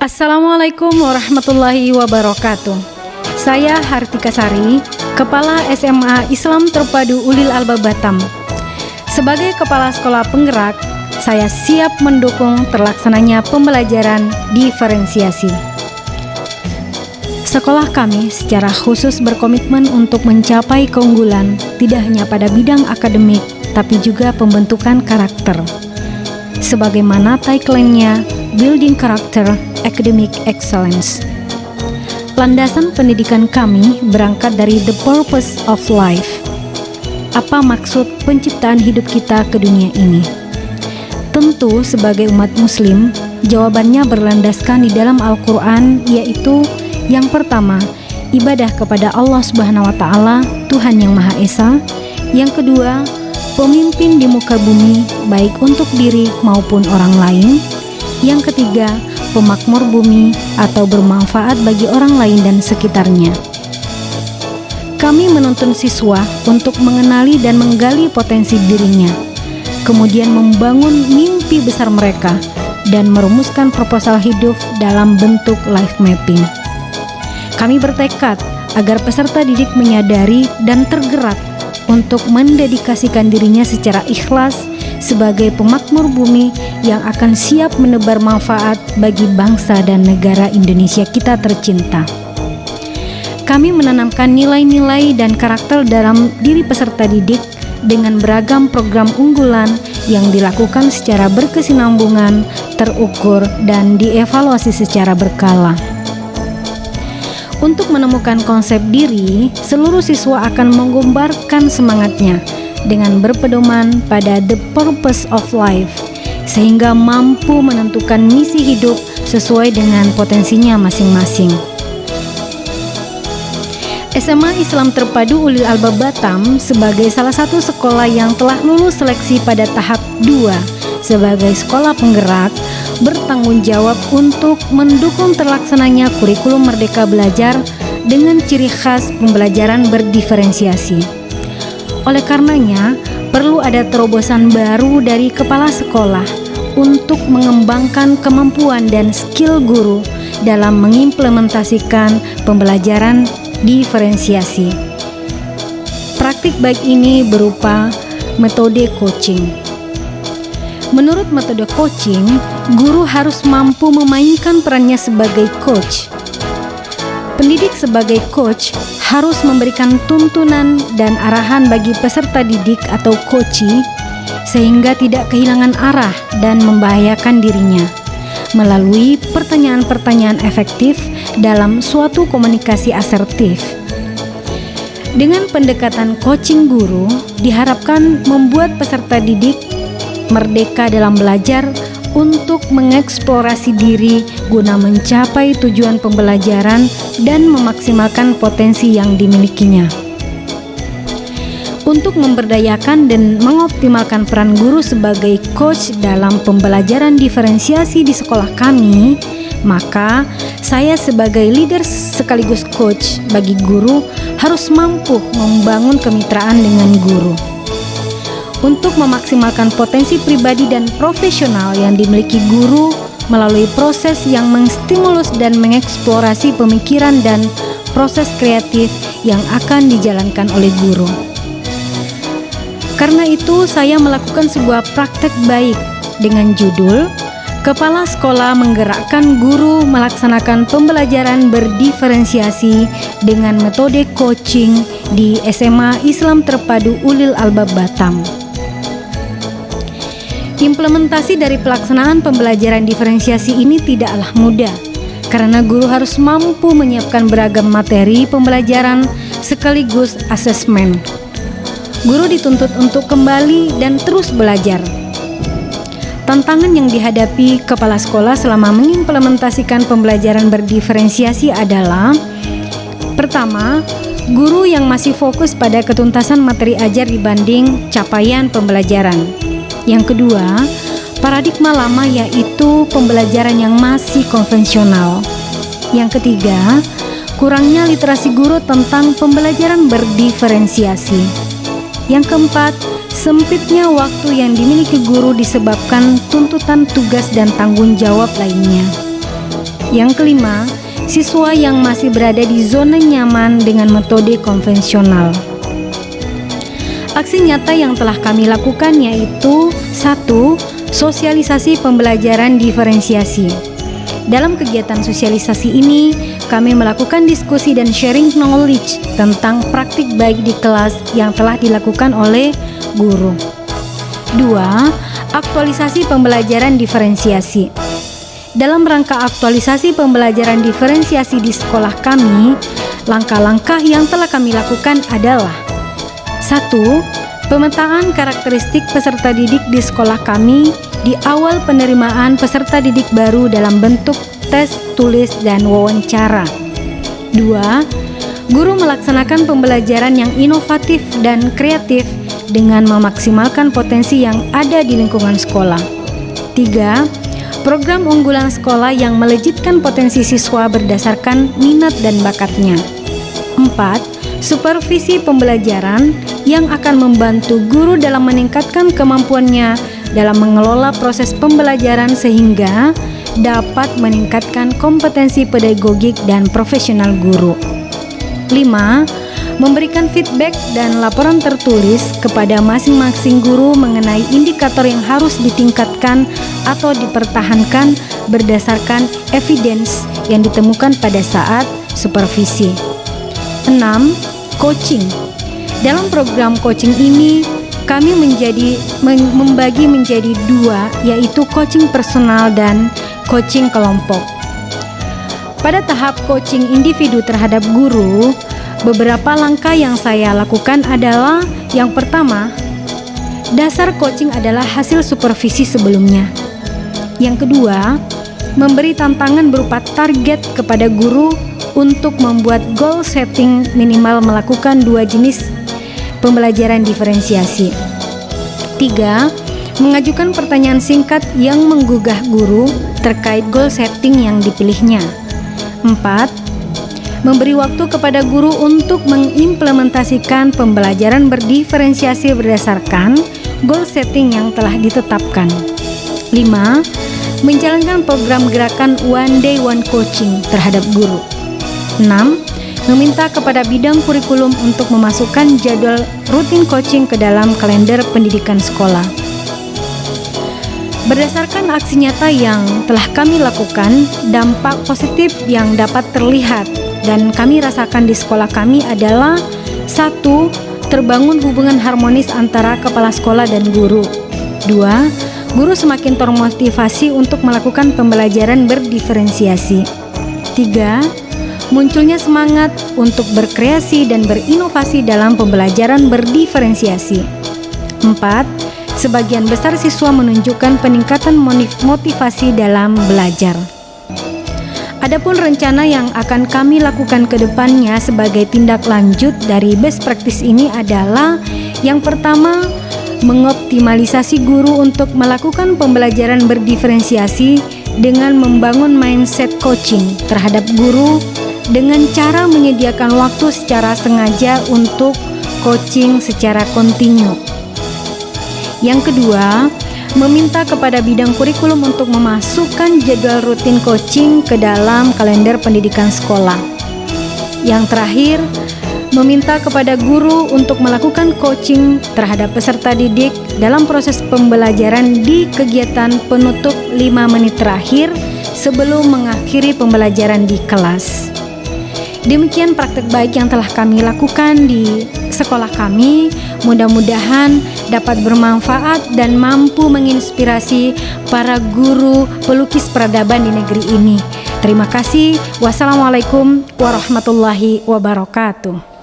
Assalamualaikum warahmatullahi wabarakatuh. Saya Hartika Sari, Kepala SMA Islam Terpadu Ulil Albab Batam. Sebagai Kepala Sekolah Penggerak, saya siap mendukung terlaksananya pembelajaran diferensiasi. Sekolah kami secara khusus berkomitmen untuk mencapai keunggulan tidak hanya pada bidang akademik, tapi juga pembentukan karakter. Sebagaimana tagline-nya, Building Character, Academic Excellence. Landasan pendidikan kami berangkat dari the purpose of life. Apa maksud penciptaan hidup kita ke dunia ini? Tentu sebagai umat muslim, jawabannya berlandaskan di dalam Al-Quran, yaitu yang pertama, ibadah kepada Allah Subhanahu wa Ta'ala, Tuhan yang Maha Esa. Yang kedua, pemimpin di muka bumi, baik untuk diri maupun orang lain. Yang ketiga, pemakmur bumi atau bermanfaat bagi orang lain dan sekitarnya. Kami menuntun siswa untuk mengenali dan menggali potensi dirinya, kemudian membangun mimpi besar mereka, dan merumuskan proposal hidup dalam bentuk life mapping. Kami bertekad agar peserta didik menyadari dan tergerak untuk mendedikasikan dirinya secara ikhlas sebagai pemakmur bumi yang akan siap menebar manfaat bagi bangsa dan negara Indonesia kita tercinta. Kami menanamkan nilai-nilai dan karakter dalam diri peserta didik dengan beragam program unggulan yang dilakukan secara berkesinambungan, terukur, dan dievaluasi secara berkala. Untuk menemukan konsep diri, seluruh siswa akan menggambarkan semangatnya dengan berpedoman pada the purpose of life, sehingga mampu menentukan misi hidup sesuai dengan potensinya masing-masing. SMA Islam Terpadu Ulil Albab Batam sebagai salah satu sekolah yang telah lulus seleksi pada tahap 2 sebagai sekolah penggerak, bertanggung jawab untuk mendukung terlaksananya kurikulum Merdeka Belajar dengan ciri khas pembelajaran berdiferensiasi. Oleh karenanya, perlu ada terobosan baru dari kepala sekolah untuk mengembangkan kemampuan dan skill guru dalam mengimplementasikan pembelajaran diferensiasi. Praktik baik ini berupa metode coaching. Menurut metode coaching, guru harus mampu memainkan perannya sebagai coach. Pendidik sebagai coach harus memberikan tuntunan dan arahan bagi peserta didik atau coachee sehingga tidak kehilangan arah dan membahayakan dirinya melalui pertanyaan-pertanyaan efektif dalam suatu komunikasi asertif. Dengan pendekatan coaching guru diharapkan membuat peserta didik merdeka dalam belajar untuk mengeksplorasi diri guna mencapai tujuan pembelajaran dan memaksimalkan potensi yang dimilikinya. Untuk memberdayakan dan mengoptimalkan peran guru sebagai coach dalam pembelajaran diferensiasi di sekolah kami, maka saya sebagai leader sekaligus coach bagi guru harus mampu membangun kemitraan dengan guru. Untuk memaksimalkan potensi pribadi dan profesional yang dimiliki guru melalui proses yang menstimulus dan mengeksplorasi pemikiran dan proses kreatif yang akan dijalankan oleh guru. Karena itu, saya melakukan sebuah praktek baik dengan judul Kepala Sekolah Menggerakkan Guru Melaksanakan Pembelajaran Berdiferensiasi dengan Metode Coaching di SMA Islam Terpadu Ulil Albab Batam. Implementasi dari pelaksanaan pembelajaran diferensiasi ini tidaklah mudah, karena guru harus mampu menyiapkan beragam materi pembelajaran sekaligus asesmen. Guru dituntut untuk kembali dan terus belajar. Tantangan yang dihadapi kepala sekolah selama mengimplementasikan pembelajaran berdiferensiasi adalah: pertama, guru yang masih fokus pada ketuntasan materi ajar dibanding capaian pembelajaran. Yang kedua, paradigma lama yaitu pembelajaran yang masih konvensional. Yang ketiga, kurangnya literasi guru tentang pembelajaran berdiferensiasi. Yang keempat, sempitnya waktu yang dimiliki guru disebabkan tuntutan tugas dan tanggung jawab lainnya. Yang kelima, siswa yang masih berada di zona nyaman dengan metode konvensional. Aksi nyata yang telah kami lakukan yaitu 1. Sosialisasi pembelajaran diferensiasi. Dalam kegiatan sosialisasi ini, kami melakukan diskusi dan sharing knowledge tentang praktik baik di kelas yang telah dilakukan oleh guru. 2. Aktualisasi pembelajaran diferensiasi. Dalam rangka aktualisasi pembelajaran diferensiasi di sekolah kami, langkah-langkah yang telah kami lakukan adalah 1. Pemetaan karakteristik peserta didik di sekolah kami di awal penerimaan peserta didik baru dalam bentuk tes, tulis, dan wawancara. 2. Guru melaksanakan pembelajaran yang inovatif dan kreatif dengan memaksimalkan potensi yang ada di lingkungan sekolah. 3. Program unggulan sekolah yang melejitkan potensi siswa berdasarkan minat dan bakatnya. 4. Supervisi pembelajaran yang akan membantu guru dalam meningkatkan kemampuannya dalam mengelola proses pembelajaran sehingga dapat meningkatkan kompetensi pedagogik dan profesional guru. 5. Memberikan feedback dan laporan tertulis kepada masing-masing guru mengenai indikator yang harus ditingkatkan atau dipertahankan berdasarkan evidence yang ditemukan pada saat supervisi. 6. Coaching. Dalam program coaching ini, kami membagi menjadi 2, yaitu coaching personal dan coaching kelompok. Pada tahap coaching individu terhadap guru, beberapa langkah yang saya lakukan adalah yang pertama, dasar coaching adalah hasil supervisi sebelumnya. Yang kedua, memberi tantangan berupa target kepada guru untuk membuat goal setting minimal melakukan 2 jenis pembelajaran diferensiasi. 3. Mengajukan pertanyaan singkat yang menggugah guru terkait goal setting yang dipilihnya. 4. Memberi waktu kepada guru untuk mengimplementasikan pembelajaran berdiferensiasi berdasarkan goal setting yang telah ditetapkan. 5. Menjalankan program gerakan One Day One Coaching terhadap guru. 6. Meminta kepada bidang kurikulum untuk memasukkan jadwal rutin coaching ke dalam kalender pendidikan sekolah. Berdasarkan aksi nyata yang telah kami lakukan, dampak positif yang dapat terlihat dan kami rasakan di sekolah kami adalah 1. Terbangun hubungan harmonis antara kepala sekolah dan guru. 2. Guru semakin termotivasi untuk melakukan pembelajaran berdiferensiasi. 3. Munculnya semangat untuk berkreasi dan berinovasi dalam pembelajaran berdiferensiasi. 4. Sebagian besar siswa menunjukkan peningkatan motivasi dalam belajar. Adapun rencana yang akan kami lakukan ke depannya sebagai tindak lanjut dari best practice ini adalah yang pertama, mengoptimalisasi guru untuk melakukan pembelajaran berdiferensiasi dengan membangun mindset coaching terhadap guru dengan cara menyediakan waktu secara sengaja untuk coaching secara kontinu. Yang kedua, meminta kepada bidang kurikulum untuk memasukkan jadwal rutin coaching ke dalam kalender pendidikan sekolah. Yang terakhir, meminta kepada guru untuk melakukan coaching terhadap peserta didik dalam proses pembelajaran di kegiatan penutup 5 menit terakhir sebelum mengakhiri pembelajaran di kelas. Demikian praktek baik yang telah kami lakukan di sekolah kami. Mudah-mudahan dapat bermanfaat dan mampu menginspirasi para guru pelukis peradaban di negeri ini. Terima kasih. Wassalamualaikum warahmatullahi wabarakatuh.